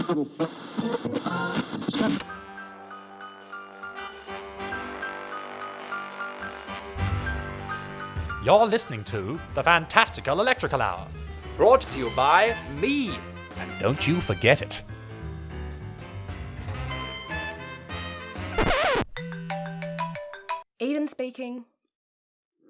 You're listening to the Fantastical Electrical Hour, brought to you by me. And don't you forget it. Eden speaking.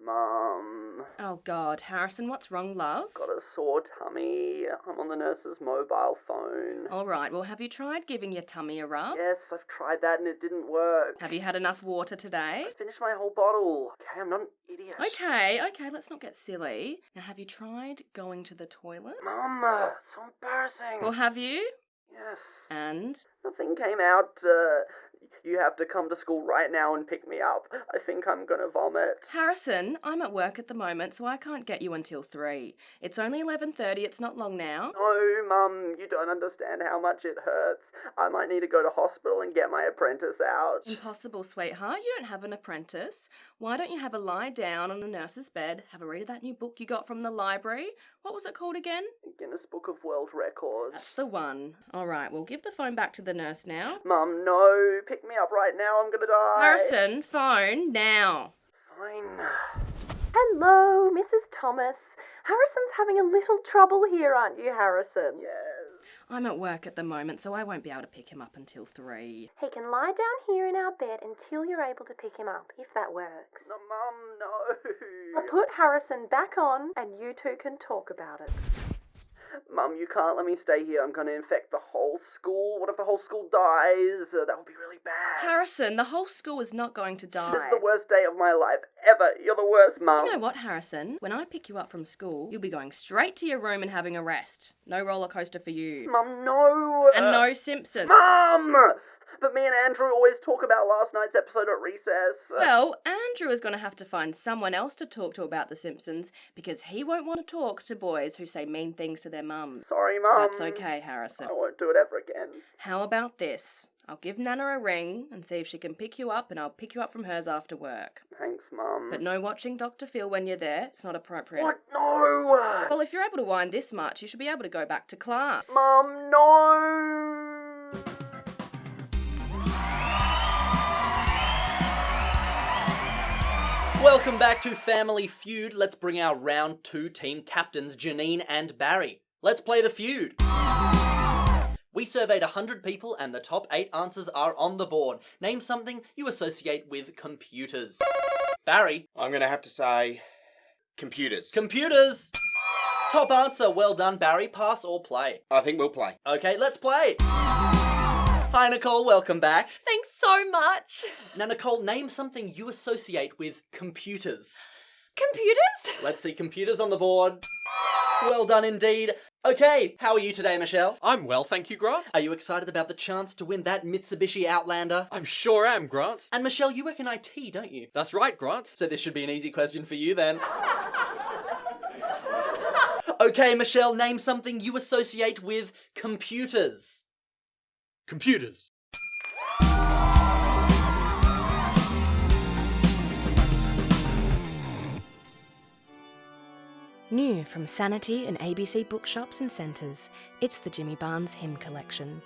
Mum. Oh God, Harrison, what's wrong, love? Got a sore tummy. I'm on the nurse's mobile phone. All right, well, have you tried giving your tummy a rub? Yes, I've tried that and it didn't work. Have you had enough water today? I finished my whole bottle. Okay, I'm not an idiot. Okay, let's not get silly. Now, have you tried going to the toilet? Mum, it's so embarrassing. Well, have you? Yes. And? Nothing came out. You have to come to school right now and pick me up. I think I'm gonna vomit. Harrison, I'm at work at the moment, so I can't get you until 3. It's only 11:30, it's not long now. No, Mum, you don't understand how much it hurts. I might need to go to hospital and get my apprentice out. Impossible, sweetheart. You don't have an apprentice. Why don't you have a lie down on the nurse's bed, have a read of that new book you got from the library? What was it called again? Guinness Book of World Records. That's the one. All right, we'll give the phone back to the nurse now. Mum, no. Pick me up right now. I'm gonna die. Harrison, phone now. Fine. Hello, Mrs. Thomas. Harrison's having a little trouble here, aren't you, Harrison? Yes. I'm at work at the moment, so I won't be able to pick him up until 3. He can lie down here in our bed until you're able to pick him up, if that works. No, Mum, no. I'll put Harrison back on and you two can talk about it. Mum, you can't let me stay here. I'm gonna infect the whole school. What if the whole school dies? That would be really bad. Harrison, the whole school is not going to die. This is the worst day of my life ever. You're the worst, Mum. You know what, Harrison? When I pick you up from school, you'll be going straight to your room and having a rest. No roller coaster for you. Mum, no. And no Simpsons. Mum! But me and Andrew always talk about last night's episode at recess. Well, Andrew is going to have to find someone else to talk to about The Simpsons because he won't want to talk to boys who say mean things to their mums. Sorry, Mum. That's okay, Harrison. I won't do it ever again. How about this? I'll give Nana a ring and see if she can pick you up, and I'll pick you up from hers after work. Thanks, Mum. But no watching Dr. Phil when you're there. It's not appropriate. What? No! Well, if you're able to whine this much, you should be able to go back to class. Mum, no! Welcome back to Family Feud. Let's bring our round 2 team captains, Janine and Barry. Let's play the feud. We surveyed 100 people and the top 8 answers are on the board. Name something you associate with computers. Barry. I'm going to have to say computers. Computers. Top answer. Well done, Barry. Pass or play? I think we'll play. Okay, let's play. Hi, Nicole. Welcome back. Thanks so much. Now, Nicole, name something you associate with computers. Computers? Let's see computers on the board. Well done indeed. Okay, how are you today, Michelle? I'm well, thank you, Grant. Are you excited about the chance to win that Mitsubishi Outlander? I'm sure am, Grant. And Michelle, you work in IT, don't you? That's right, Grant. So this should be an easy question for you then. Okay, Michelle, name something you associate with computers. Computers. New from Sanity and ABC bookshops and centres, it's the Jimmy Barnes Hymn Collection.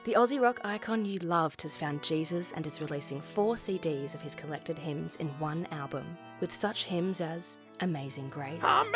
The Aussie rock icon you loved has found Jesus and is releasing 4 CDs of his collected hymns in one album, with such hymns as Amazing Grace, Amazing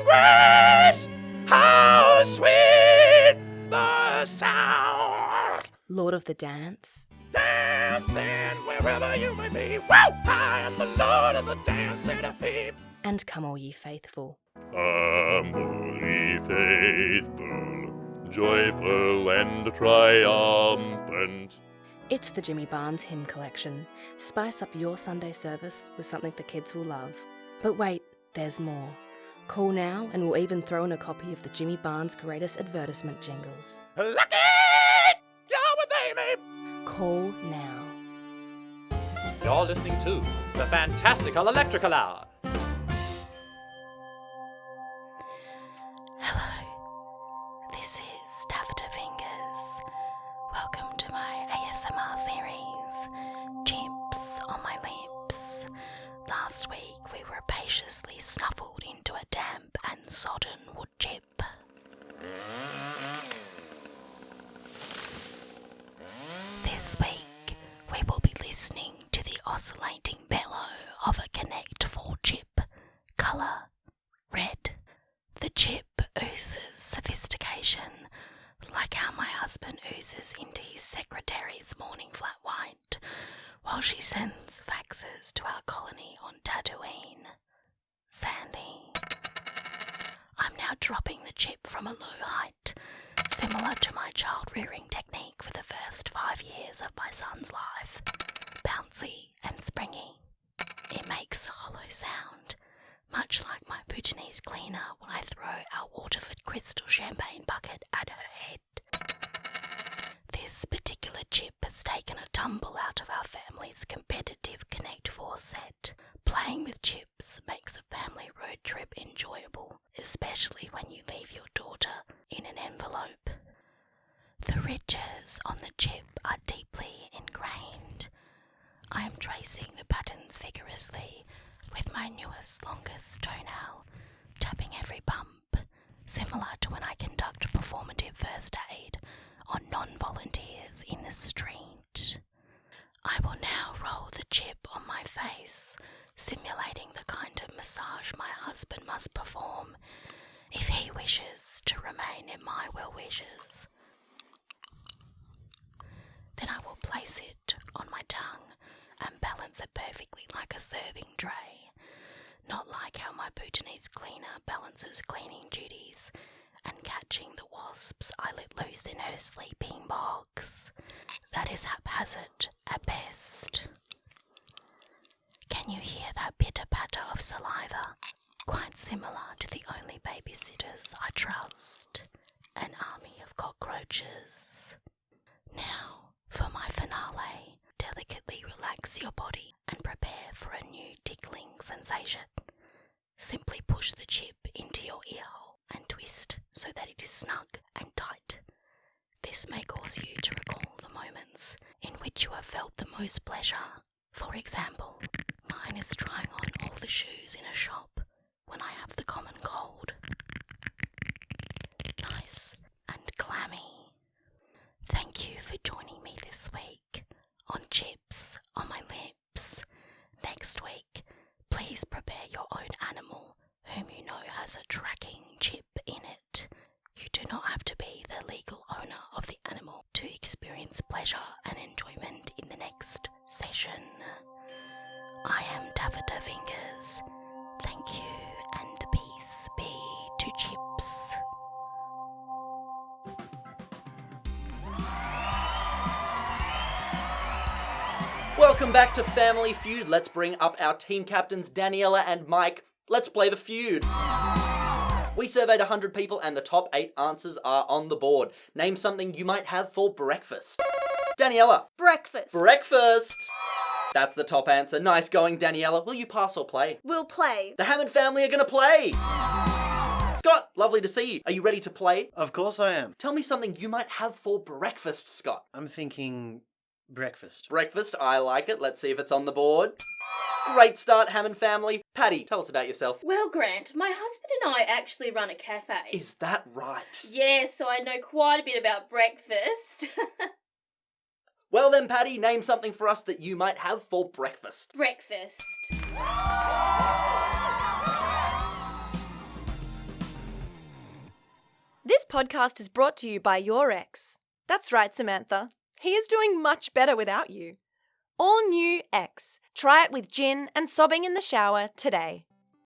grace, how sweet the sound. Lord of the Dance, Dance then wherever you may be. Wow! I am the Lord of the dance, say the peep. and Come All Ye Faithful. Come, all ye faithful, joyful and triumphant. It's the Jimmy Barnes Hymn Collection. Spice up your Sunday service with something the kids will love. But wait, there's more. Call now and we'll even throw in a copy of the Jimmy Barnes greatest advertisement jingles. Lucky! You're with Amy! Call now. You're listening to the Fantastical Electrical Hour. Hello, this is Taffeta Fingers. Welcome to my ASMR series, Chips on My Lips. Last week we rapaciously snuffled into a damp and sodden wood chip. oscillating bellow of a Connect 4 chip, colour red. The chip oozes sophistication, like how my husband oozes into his secretary's morning flat white, while she sends faxes to our colony on Tatooine. Sandy. I'm now dropping the chip from a low height, similar to my child-rearing technique for the first 5 years of my son's life. Bouncy and springy. It makes a hollow sound, much like my Bhutanese cleaner when I throw our Waterford crystal champagne bucket at her head. This particular chip has taken a tumble out of our family's competitive Connect 4 set. Playing with chips makes a family road trip enjoyable, especially when you leave your daughter in an envelope. The ridges on the chip are deeply ingrained. I am tracing the patterns vigorously with my newest, longest toenail, tapping every bump, similar to when I conduct performative first aid on non-volunteers in the street. I will now roll the chip on my face, simulating the kind of massage my husband must perform if he wishes to remain in my well wishes. Then I will place it on my tongue and balance it perfectly like a serving tray, not like how my Bhutanese cleaner balances cleaning duties and catching the wasps I let loose in her sleeping box. That is haphazard at best. Can you hear that pitter-patter of saliva? Quite similar to the only babysitters I trust, an army of cockroaches. Now, for my finale, delicately relax your body and prepare for a new tickling sensation. Simply push the chip into your earhole and twist so that it is snug and tight. This may cause you to recall the moments in which you have felt the most pleasure. For example, mine is trying on all the shoes in a shop when I have the common cold. Nice and clammy. Thank you for joining me this week on Chips on My Lips. Next week, please prepare your own animal whom you know has a tracking chip in it. You do not have to be the legal owner of the animal to experience pleasure and enjoyment in the next session. I am Taffeta Fingers. Thank you and peace be to Chips. Welcome back to Family Feud. Let's bring up our team captains Daniela and Mike. Let's play the feud. We surveyed 100 people and the top 8 answers are on the board. Name something you might have for breakfast. Daniela. Breakfast. Breakfast. That's the top answer. Nice going, Daniela. Will you pass or play? We'll play. The Hammond family are going to play. Scott, lovely to see you. Are you ready to play? Of course I am. Tell me something you might have for breakfast, Scott. I'm thinking breakfast. Breakfast, I like it. Let's see if it's on the board. Great start, Hammond family. Paddy, tell us about yourself. Well, Grant, my husband and I actually run a cafe. Is that right? Yes, so I know quite a bit about breakfast. Well then, Paddy, name something for us that you might have for breakfast. Breakfast. This podcast is brought to you by your ex. That's right, Samantha. He is doing much better without you. All new X. Try it with gin and sobbing in the shower today.